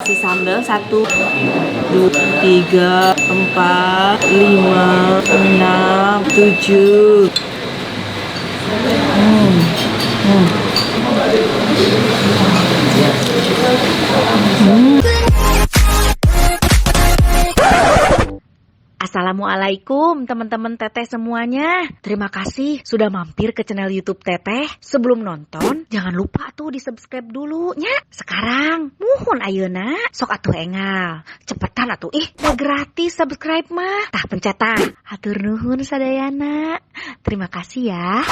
kasih sambal 1, 2, 3, 4, 5, 6, 7. Assalamualaikum teman-teman Teteh semuanya. Terima kasih sudah mampir ke channel YouTube Teteh. Sebelum nonton, jangan lupa tuh di subscribe dulu nya. Sekarang, muhun ayeuna, sok atuh engal. Cepetan atuh, udah gratis subscribe mah. Tah pencet tah. Hatur nuhun sadayana. Terima kasih ya.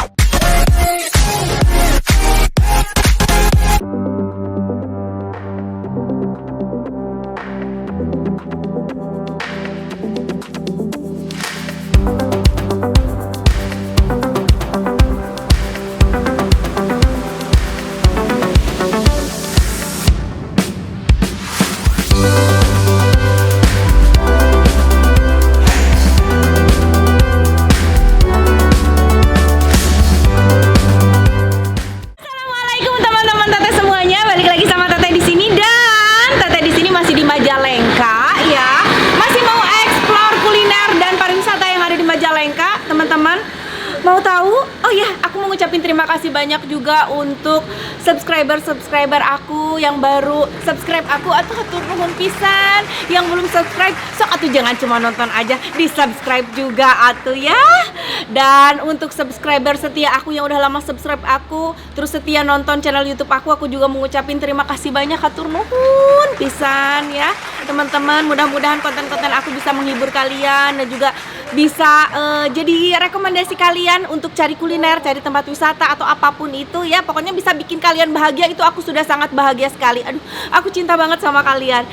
Teman-teman mau tahu? Oh ya, aku mau ngucapin terima kasih banyak juga untuk subscriber aku yang baru subscribe aku atau hatur nuhun pisan. Yang belum subscribe, sok atuh jangan cuma nonton aja, di subscribe juga atuh ya. Dan untuk subscriber setia aku yang udah lama subscribe aku, terus setia nonton channel YouTube aku juga mau ngucapin terima kasih banyak, hatur nuhun pisan ya. Teman-teman, mudah-mudahan konten-konten aku bisa menghibur kalian dan juga bisa jadi rekomendasi kalian untuk cari kuliner, cari tempat wisata atau apapun itu ya. Pokoknya bisa bikin kalian bahagia, itu aku sudah sangat bahagia sekali. Aduh, aku cinta banget sama kalian.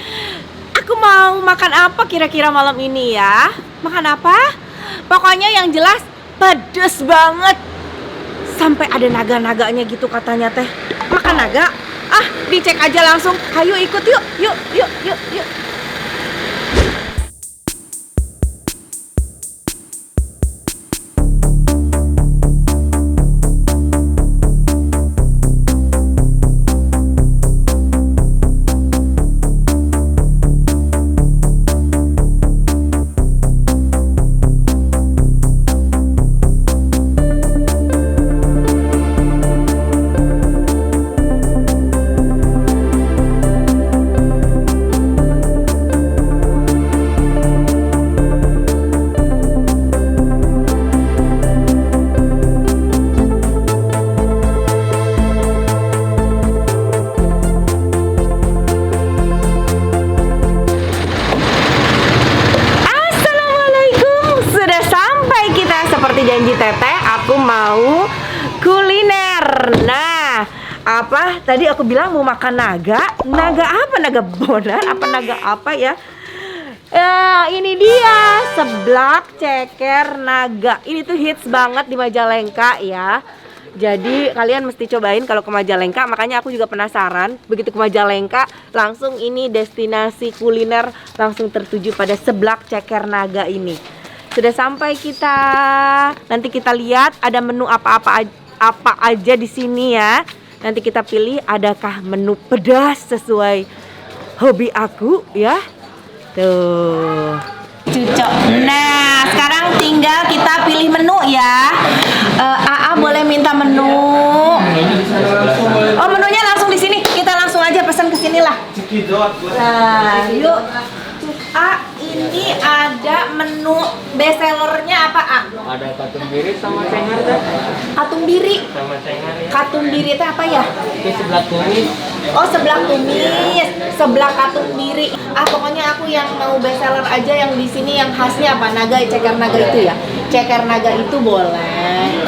Aku mau makan apa kira-kira malam ini ya? Makan apa? Pokoknya yang jelas pedes banget. Sampai ada naga-naganya gitu katanya teh. Makan naga? Ah, dicek aja langsung. Ayo ikut yuk. Janji Teteh, aku mau kuliner. Nah, apa tadi aku bilang mau makan naga? Naga apa? Naga bonar? Apa naga apa ya? Ini dia seblak ceker naga. Ini tuh hits banget di Majalengka ya. Jadi kalian mesti cobain kalau ke Majalengka. Makanya aku juga penasaran. Begitu ke Majalengka, langsung ini destinasi kuliner langsung tertuju pada seblak ceker naga ini. Sudah sampai kita. Nanti kita lihat ada menu apa aja di sini ya. Nanti kita pilih adakah menu pedas sesuai hobi aku ya. Tuh. Cucok. Nah, sekarang tinggal kita pilih menu ya. AA boleh minta menu. Oh, menunya langsung di sini. Kita langsung aja pesan ke sini lah. Nah, yuk. Ini ada menu best sellernya apa, A? Ada katumbiri sama cengar deh. Katumbiri Sama cengar ya. Katumbiri itu apa ya? Itu sebelah tumis. Oh, seblak tumis, seblak katumbiri. Pokoknya aku yang mau best seller aja yang di sini yang khasnya apa? Naga, ceker naga itu ya. Ceker naga itu boleh.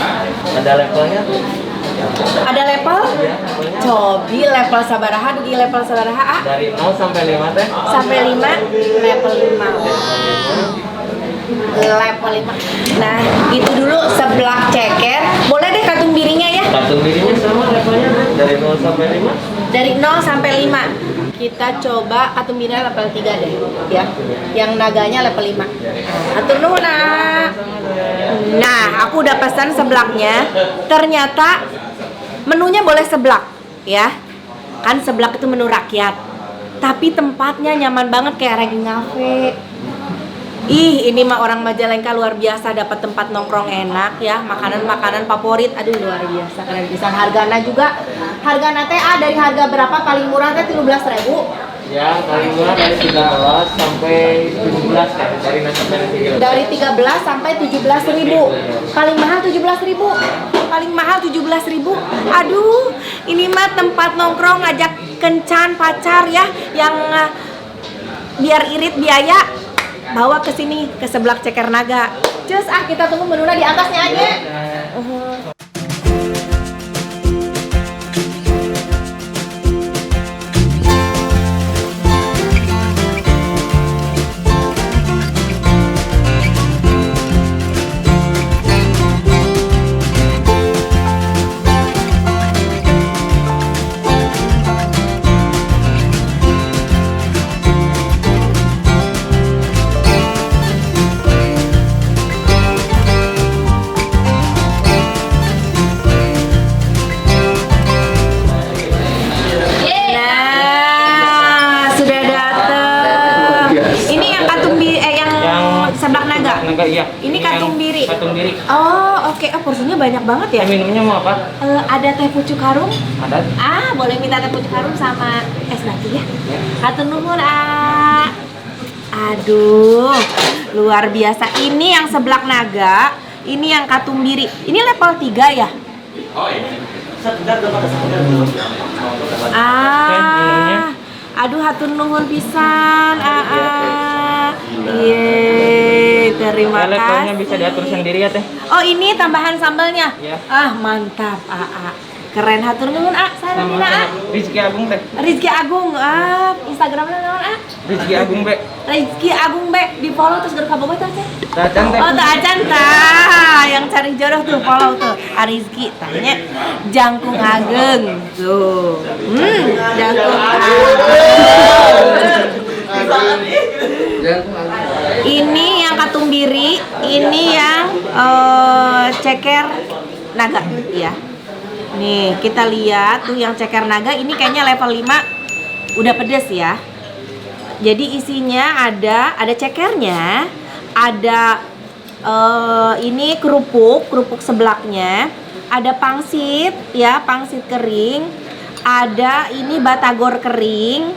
Ada levelnya tuh. Ada level? Cobi level sabaraha, di level sabaraha, A? Dari 0 sampai 5 teh. Sampai 5, level 5. Level 5. Nah, itu dulu seblak ceker. Boleh deh katumbirinya ya? Katumbirinya sama levelnya dari 0 sampai 5. Dari 0 sampai 5. Kita coba katumbirinya level 3 deh ya. Yang naganya level 5. Atur nuhun. Nah, aku udah pesan seblaknya. Ternyata menunya boleh seblak ya. Kan seblak itu menu rakyat. Tapi tempatnya nyaman banget kayak Regi Cafe. Ih, ini mah orang Majalengka luar biasa, dapat tempat nongkrong enak ya, makanan-makanan favorit. Aduh, luar biasa, keren pisan. Hargana juga. Hargana teh dari harga berapa? Paling murah teh 13.000. Ya, paling murah dari 13 sampai 17 kan. Dari nasi sampai 13. Dari 13 sampai 17.000. Paling mahal 17.000. Paling mahal 17.000. Aduh, ini mah tempat nongkrong ngajak kencan pacar ya, yang biar irit biaya. Bawa ke sini, ke sebelah Ceker Naga. Cus, kita tunggu menuna di atasnya aja. Naga, iya. Ini Katung Biri. Katung Biri. Oh, oke. Oh, porsinya banyak banget ya. Minumnya mau apa? Ada teh pucuk harum. Ada. Boleh minta teh pucuk harum sama es batu ya. Hatur nuhun, Aduh, luar biasa. Ini yang Seblak Naga, ini yang Katung Biri. Ini level 3 ya? Oh iya. Aduh, hatur nuhun pisan. Iya, terima kasih. Levelnya bisa diatur sendiri ya teh. Oh, ini tambahan sambalnya. Ya. Mantap, keren. Hatur nuhun, Salamina, Rizky Agung teh. Rizky Agung, Instagramnya naon, Rizky Agung be. Rizky Agung be, di follow terus geus kabogoh teh. Datang teh. Oh, teh acan tah. Yang cari jodoh tuh follow tuh. Rizky tanya Jangkung Ageng tuh. Jangkung Ageng. Ini yang Katung Biri, ini yang Ceker Naga ya. Nih, kita lihat tuh yang Ceker Naga ini kayaknya level 5 udah pedes ya. Jadi isinya ada cekernya, ada ini kerupuk seblaknya, ada pangsit ya, pangsit kering, ada ini batagor kering,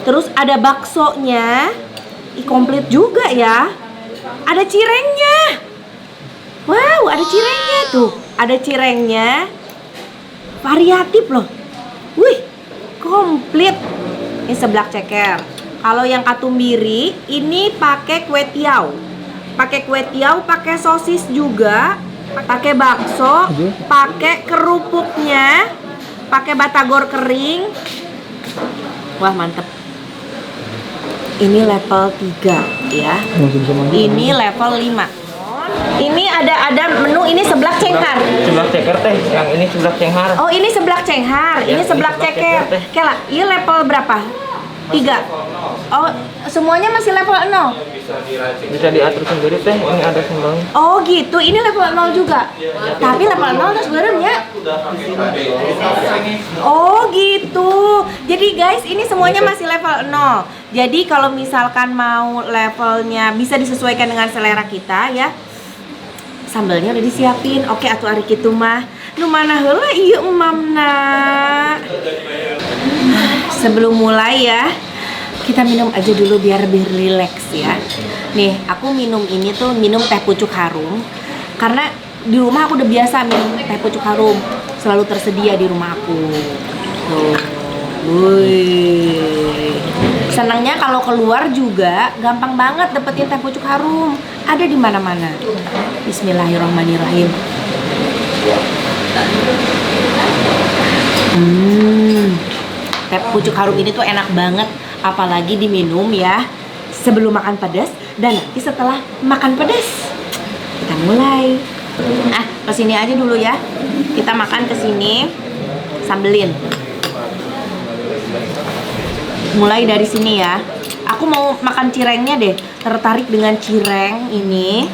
terus ada baksonya. Komplit juga ya. Ada cirengnya. Wow, ada cirengnya tuh. Ada cirengnya. Variatif loh. Wih, komplit. Ini Seblak Ceker. Kalau yang Katung Biri ini pakai kue tiaw. Pakai sosis juga, pakai bakso, pakai kerupuknya, pakai batagor kering. Wah, mantep. Ini level 3 ya. Ini level 5. Ini ada menu, ini Seblak Cenghar. Seblak Ceker teh, yang ini Seblak Cenghar. Oh, ini Seblak Cenghar, ini Seblak Ceker. Kela, ini level berapa? 3. Oh, semuanya masih level 0. Bisa diatur sendiri teh, ini ada sambalnya. Oh gitu, ini level 0 juga. Tapi level 0 terus bareng ya. Oh gitu. Jadi guys, ini semuanya masih level 0. Jadi kalau misalkan mau levelnya bisa disesuaikan dengan selera kita ya. Sambalnya udah disiapin. Oke, atuh ari kitu mah. Nu mana heula ieu emamna. Sebelum mulai ya, kita minum aja dulu biar lebih rileks ya. Nih, aku minum ini tuh minum teh pucuk harum karena di rumah aku udah biasa minum teh pucuk harum, selalu tersedia di rumah aku. Tuh. Wih. Senangnya kalau keluar juga gampang banget dapetin teh pucuk harum. Ada di mana-mana. Bismillahirrahmanirrahim. Teh pucuk harum ini tuh enak banget, apalagi diminum ya sebelum makan pedas dan nanti setelah makan pedas. Kita mulai. Kesini aja dulu ya. Kita makan kesini, sambelin. Mulai dari sini ya. Aku mau makan cirengnya deh. Tertarik dengan cireng ini.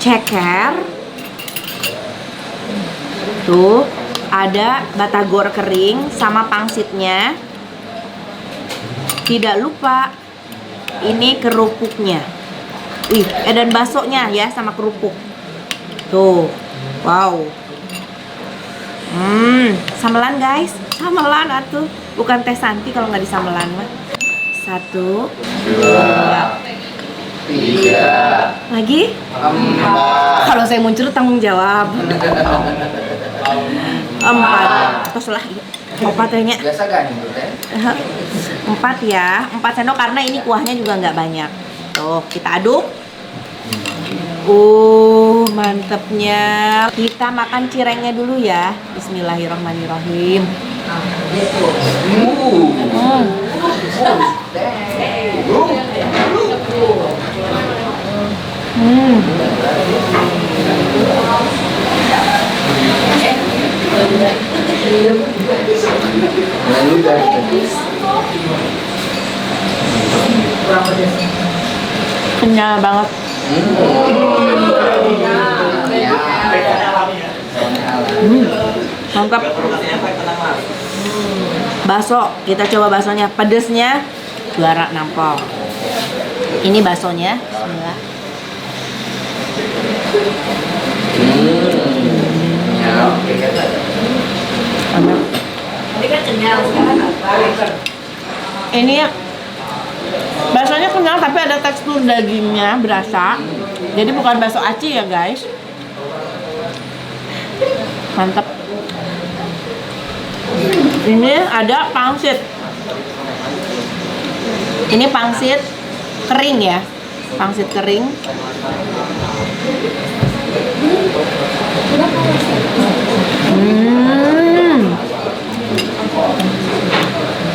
Ceker. Tuh, ada batagor kering sama pangsitnya. Tidak lupa ini kerupuknya. Wih, dan baksonya ya sama kerupuk. Tuh. Wow. Samelan guys. Samelan atuh. Bukan teh Santi kalau nggak disamelan mah. 1, 2, 3. Lagi? 4. Kalau saya muncul tanggung jawab. 4. Terus lah. 4 tehnya. Biasa gak nih teh? 4 ya. 4 sendok karena ini kuahnya juga nggak banyak. Tuh, kita aduk. Mantepnya. Kita makan cirengnya dulu ya. Bismillahirrahmanirrahim. Kenyal banget. Mantap. Bakso, kita coba baksonya. Pedesnya juara nampol. Ini baksonya. Bismillah. Ini baksonya kenyal tapi ada tekstur dagingnya berasa. Jadi bukan bakso aci ya guys. Mantap. Ini ada pangsit. Ini pangsit kering ya. Pangsit kering.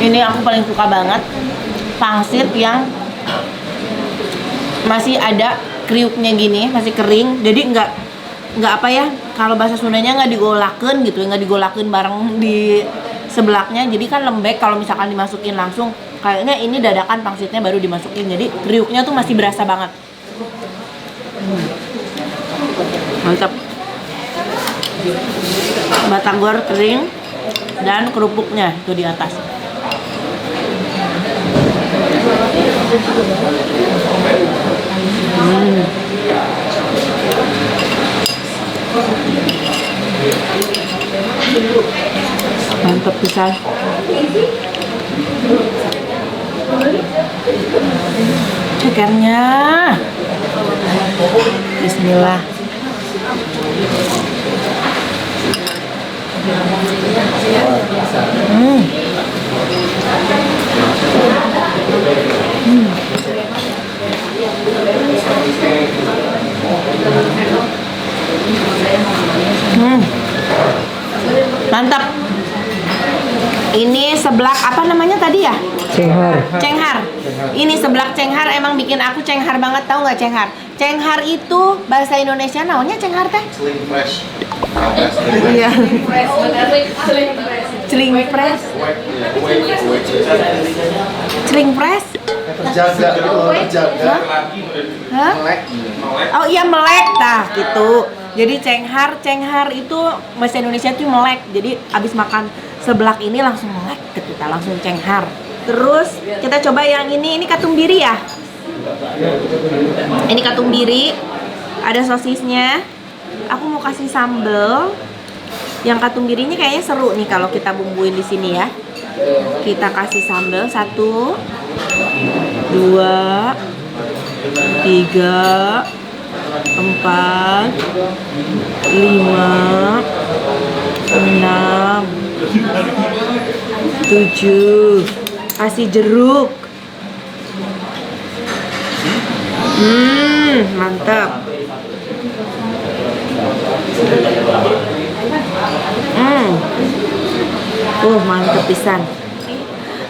Ini aku paling suka banget. Pangsit yang masih ada kriuknya gini, masih kering. Jadi nggak apa ya, kalau bahasa Sundanya nggak digolaken gitu, nggak digolaken bareng di sebelaknya. Jadi kan lembek kalau misalkan dimasukin langsung. Kayaknya ini dadakan pangsitnya baru dimasukin. Jadi kriuknya tuh masih berasa banget. Mantap. Batagor kering dan kerupuknya tuh di atas. Mantap pisan. Cekernya. Bismillah. Mantap. Ini seblak apa namanya tadi ya? Cenghar. Ini seblak cenghar emang bikin aku cenghar banget, tahu nggak cenghar? Cenghar itu bahasa Indonesia naonnya cenghar teh? Sling fresh. Iya. Celing press. Celing press? Terjaga gitu loh, terjaga. Hah? Melek. Oh iya melek, nah gitu. Jadi cenghar itu bahasa Indonesia tuh melek. Jadi abis makan seblak ini langsung melek ke kita, langsung cenghar. Terus kita coba yang ini katumbiri ya. Ini katumbiri, ada sosisnya. Aku mau kasih sambel. Yang katumbirinya kayaknya seru nih kalau kita bumbuin di sini ya. Kita kasih sambel 1, 2, 3, 4, 5, 6, 7. Kasih jeruk. Mantap. Mantep pisan.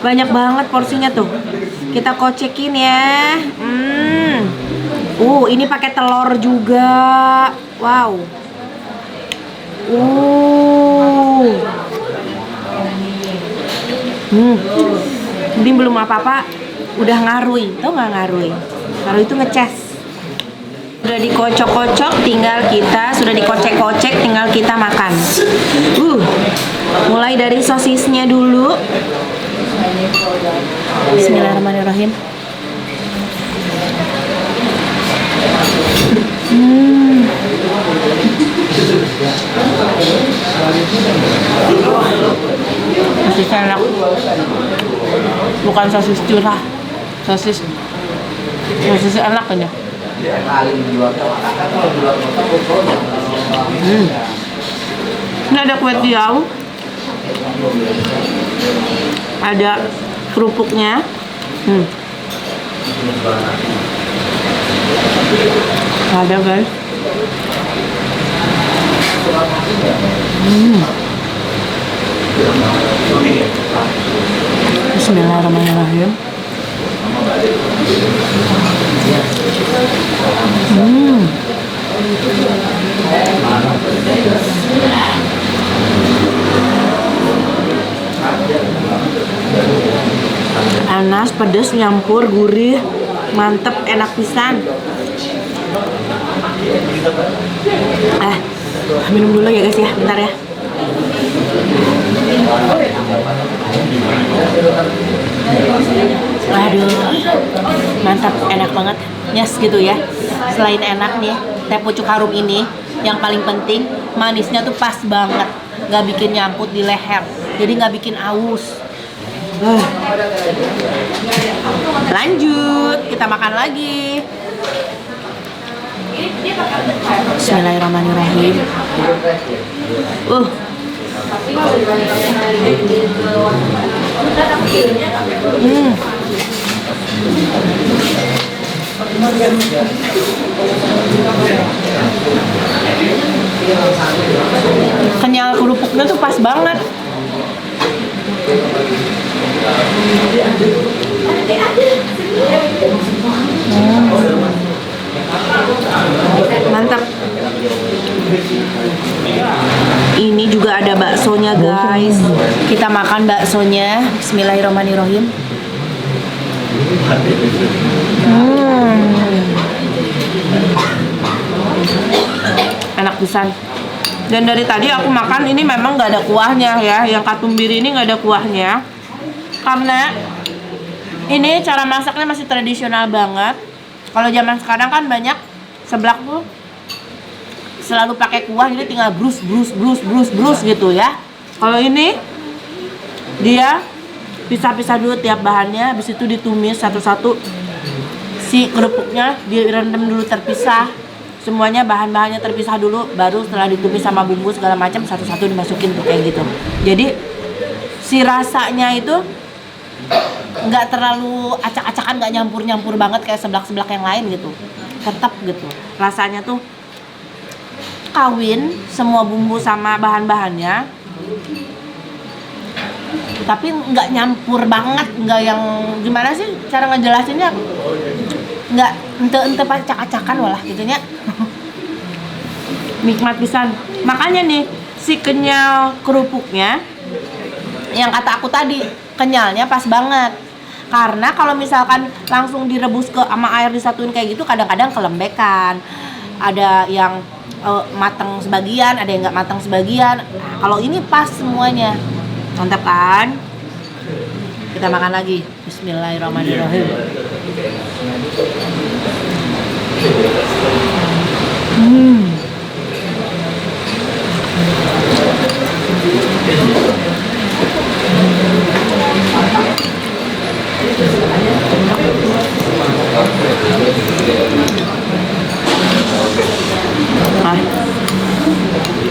Banyak banget porsinya tuh. Kita kocekin ya. Ini pakai telur juga. Wow. Ini belum apa-apa udah ngaruy. Tau nggak ngaruy? Ngaruy itu ngeces. Sudah dikocok-kocok, sudah dikocek-kocek, tinggal kita makan. Mulai dari sosisnya dulu. Bismillahirrahmanirrahim. Masih enak. Bukan sosis curah. Sosis enak aja. Ini ada kue tiaw, ada kerupuknya. Ada guys. Bismillahirrahmanirrahim. Panas, pedas, nyampur, gurih, mantep, enak pisan. Minum dulu ya guys ya, bentar ya. Aduh, mantap, enak banget. Yes gitu ya. Selain enak nih, teh pucuk harum ini yang paling penting manisnya tuh pas banget, nggak bikin nyamput di leher, jadi nggak bikin aus. Lanjut, kita makan lagi. Bismillahirrahmanirrahim. Kenyal kerupuknya tuh pas banget. Mantap. Ini juga ada baksonya guys. Kita makan baksonya. Bismillahirrahmanirrahim. Enak pisan. Dan dari tadi aku makan ini memang nggak ada kuahnya ya. Yang katumbiri ini nggak ada kuahnya karena ini cara masaknya masih tradisional banget. Kalau zaman sekarang kan banyak seblak tuh selalu pakai kuah, jadi tinggal brus gitu ya. Kalau ini dia pisah-pisah dulu tiap bahannya, habis itu ditumis satu-satu. Si kerupuknya direndam dulu terpisah. Semuanya bahan-bahannya terpisah dulu, baru setelah ditumis sama bumbu segala macam satu-satu dimasukin tuh kayak gitu. Jadi si rasanya itu nggak terlalu acak-acakan, nggak nyampur-nyampur banget kayak seblak-seblak yang lain gitu. Tetap gitu. Rasanya tuh kawin semua bumbu sama bahan-bahannya. Tapi nggak nyampur banget, nggak yang gimana sih cara ngejelasinnya, nggak ente acak-acakan walah gitunya. Nikmat pisan. Makanya nih si kenyal kerupuknya yang kata aku tadi, kenyalnya pas banget. Karena kalau misalkan langsung direbus sama air disatuin kayak gitu kadang-kadang kelembekan. Ada yang matang sebagian, ada yang nggak matang sebagian. Nah, kalau ini pas semuanya. Mantap kan? Kita makan lagi. Bismillahirrahmanirrahim.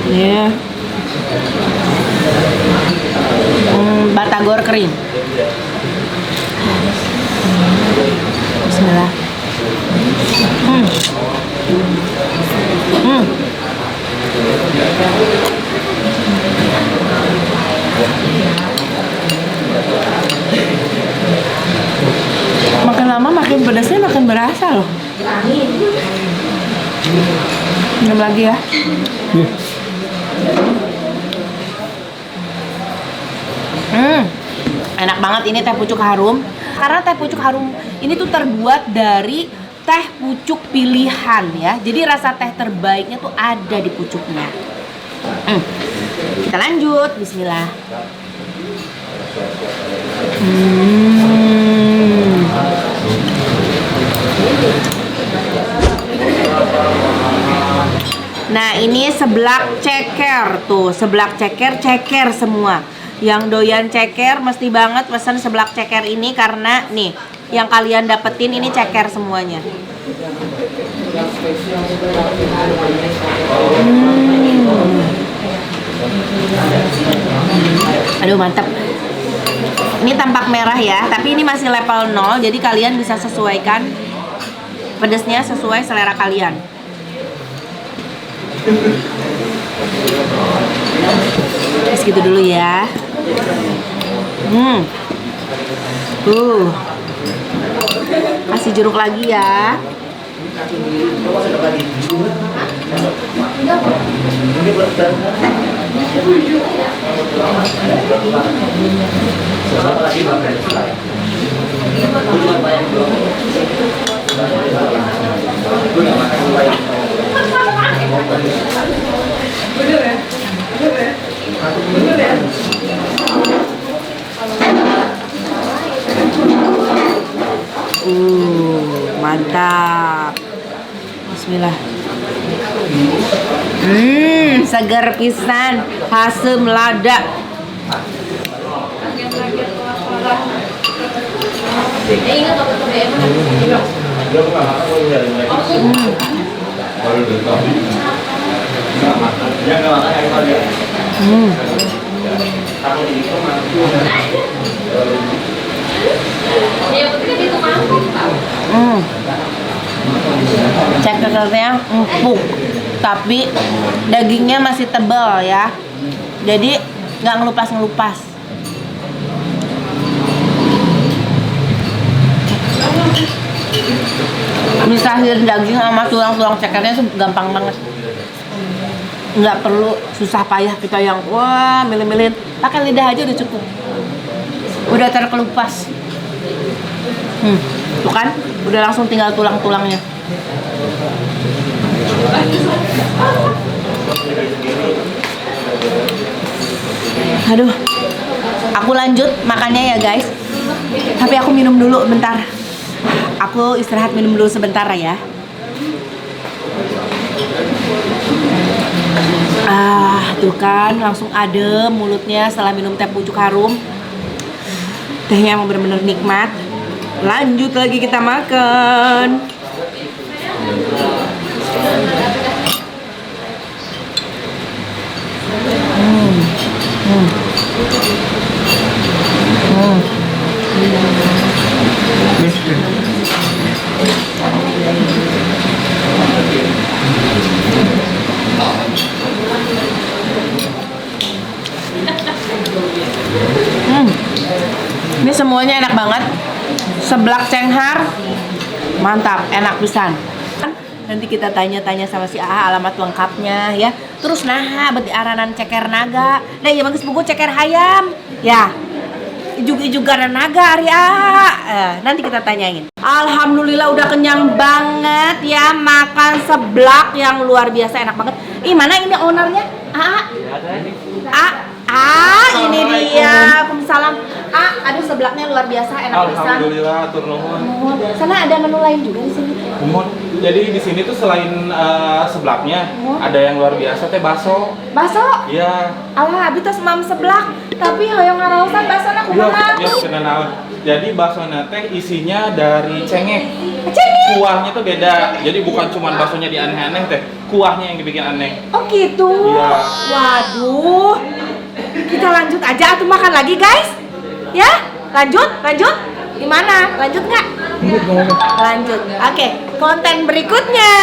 Ya. Batagor kering. Bismillah. Makin lama makin pedasnya makin berasa loh. Minum lagi ya. Enak banget ini teh pucuk harum. Karena teh pucuk harum ini tuh terbuat dari teh pucuk pilihan ya. Jadi rasa teh terbaiknya tuh ada di pucuknya. Kita lanjut. Bismillah. Nah ini seblak ceker tuh, seblak ceker semua. Yang doyan ceker mesti banget pesan seblak ceker ini karena nih yang kalian dapetin ini ceker semuanya. Aduh mantap. Ini tampak merah ya, tapi ini masih level 0, jadi kalian bisa sesuaikan pedasnya sesuai selera kalian. Segitu dulu ya. Kasih jeruk lagi ya. Mantap. Bismillah. Segar pisan, asem lada. Cekernya empuk, tapi dagingnya masih tebal ya, jadi nggak ngelupas. Misahin daging sama tulang-tulang cekernya itu gampang banget, nggak perlu susah payah kita yang wah milih-milih, pakai lidah aja udah cukup, udah terkelupas. Tuh kan, udah langsung tinggal tulang-tulangnya. Aduh, aku lanjut makannya ya guys. Tapi aku minum dulu bentar. Aku istirahat minum dulu sebentar ya. Tuh kan langsung adem mulutnya setelah minum teh pucuk harum. Tehnya emang bener-bener nikmat. Lanjut lagi kita makan. Ini semuanya enak banget. Seblak cenghar mantap, enak pisan. Nanti kita tanya-tanya sama si AA alamat lengkapnya ya. Terus nah berarti aranan ceker naga. Nah iya bagus buku ceker hayam ya. Ijuk-ijuk gara naga Arya. Nanti kita tanyain. Alhamdulillah udah kenyang banget ya, makan seblak yang luar biasa enak banget. Ih mana ini ownernya? Ini dia. Waalaikumsalam. Aduh seblaknya luar biasa enak pisan. Alhamdulillah atur nuhun. Sana ada menu lain juga di sini. Jadi di sini tuh selain seblaknya ada yang luar biasa teh bakso. Bakso? Iya. Alah abi tos mam seblak, tapi hoyong ngaraosan baksona kumaha? Iya, kenal. Jadi bakso teh isinya dari cengek. Cengek. Kuahnya tuh beda. Jadi bukan cuma baksonya di aneh-aneh teh, kuahnya yang dibikin aneh. Oh gitu. Iya. Waduh. Kita lanjut aja atau makan lagi guys? Ya? Lanjut? Gimana? Lanjut nggak? Lanjut. Oke, konten berikutnya.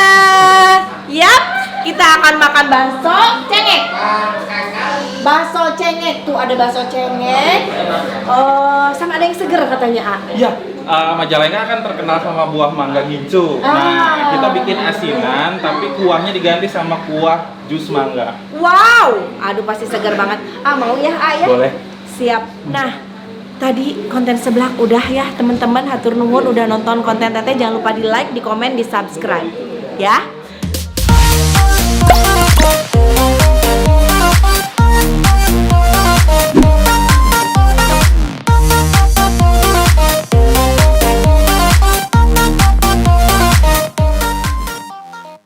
Yap, kita akan makan bakso cengek. Bakso cengek tuh ada bakso cengek. Sama ada yang seger katanya. Iya. Majalengka kan terkenal sama buah mangga hijau. Nah, kita bikin asinan tapi kuahnya diganti sama kuah jus mangga. Wow, aduh pasti segar banget. Mau ya, ya? Boleh. Siap. Nah, tadi konten seblak udah ya teman-teman, hatur nuhun udah nonton konten Teteh. Jangan lupa di like, di komen, di subscribe ya.